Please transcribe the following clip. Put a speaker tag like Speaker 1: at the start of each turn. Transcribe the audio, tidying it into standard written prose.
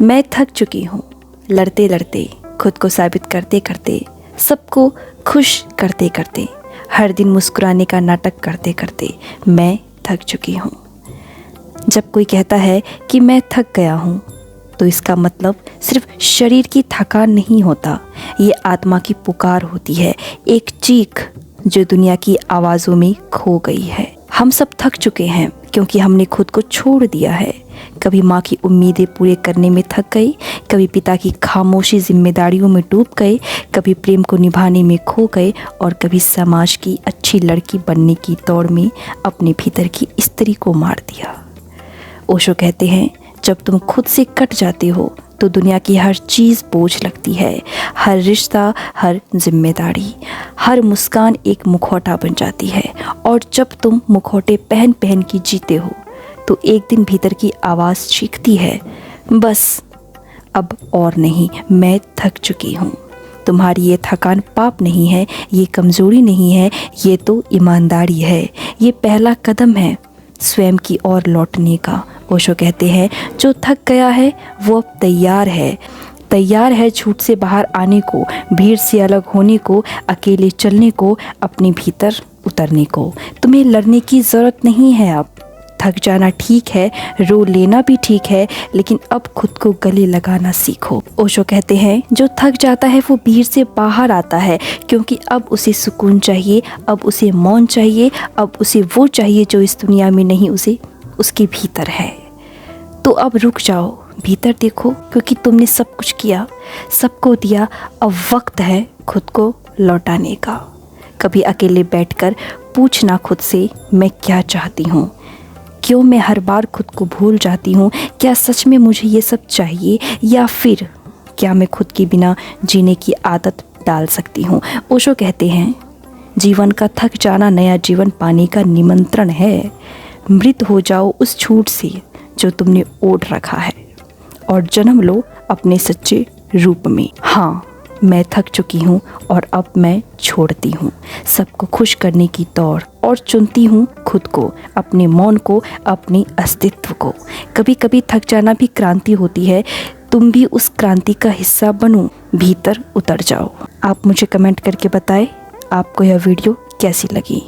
Speaker 1: मैं थक चुकी हूँ लड़ते लड़ते, खुद को साबित करते करते, सबको खुश करते करते, हर दिन मुस्कुराने का नाटक करते करते मैं थक चुकी हूँ। जब कोई कहता है कि मैं थक गया हूँ तो इसका मतलब सिर्फ शरीर की थकान नहीं होता, ये आत्मा की पुकार होती है, एक चीख जो दुनिया की आवाज़ों में खो गई है। हम सब थक चुके हैं क्योंकि हमने खुद को छोड़ दिया है। कभी माँ की उम्मीदें पूरे करने में थक गई, कभी पिता की खामोशी जिम्मेदारियों में डूब गए, कभी प्रेम को निभाने में खो गए और कभी समाज की अच्छी लड़की बनने की दौड़ में अपने भीतर की स्त्री को मार दिया। ओशो कहते हैं, जब तुम खुद से कट जाते हो तो दुनिया की हर चीज़ बोझ लगती है, हर रिश्ता, हर जिम्मेदारी, हर मुस्कान एक मुखौटा बन जाती है। और जब तुम मुखौटे पहन पहन के जीते हो तो एक दिन भीतर की आवाज़ चीखती है, बस अब और नहीं, मैं थक चुकी हूँ। तुम्हारी ये थकान पाप नहीं है, ये कमज़ोरी नहीं है, ये तो ईमानदारी है। ये पहला कदम है स्वयं की ओर लौटने का। ओशो कहते हैं, जो थक गया है वो अब तैयार है झूठ से बाहर आने को, भीड़ से अलग होने को, अकेले चलने को, अपने भीतर उतरने को। तुम्हें लड़ने की ज़रूरत नहीं है अब। थक जाना ठीक है, रो लेना भी ठीक है, लेकिन अब खुद को गले लगाना सीखो। ओशो कहते हैं, जो थक जाता है वो भीड़ से बाहर आता है क्योंकि अब उसे सुकून चाहिए, अब उसे मौन चाहिए, अब उसे वो चाहिए जो इस दुनिया में नहीं, उसे उसके भीतर है। तो अब रुक जाओ, भीतर देखो, क्योंकि तुमने सब कुछ किया, सबको दिया, अब वक्त है खुद को लौटाने का। कभी अकेले बैठकर पूछना खुद से, मैं क्या चाहती हूँ, क्यों मैं हर बार खुद को भूल जाती हूँ, क्या सच में मुझे ये सब चाहिए, या फिर क्या मैं खुद के बिना जीने की आदत डाल सकती हूँ। ओशो कहते हैं, जीवन का थक जाना नया जीवन पाने का निमंत्रण है। मृत हो जाओ उस छूट से जो तुमने ओढ़ रखा है और जन्म लो अपने सच्चे रूप में। हाँ, मैं थक चुकी हूँ और अब मैं छोड़ती हूँ सबको खुश करने की दौड़ और चुनती हूँ खुद को, अपने मौन को, अपने अस्तित्व को। कभी कभी थक जाना भी क्रांति होती है, तुम भी उस क्रांति का हिस्सा बनो, भीतर उतर जाओ। आप मुझे कमेंट करके बताएं आपको यह वीडियो कैसी लगी।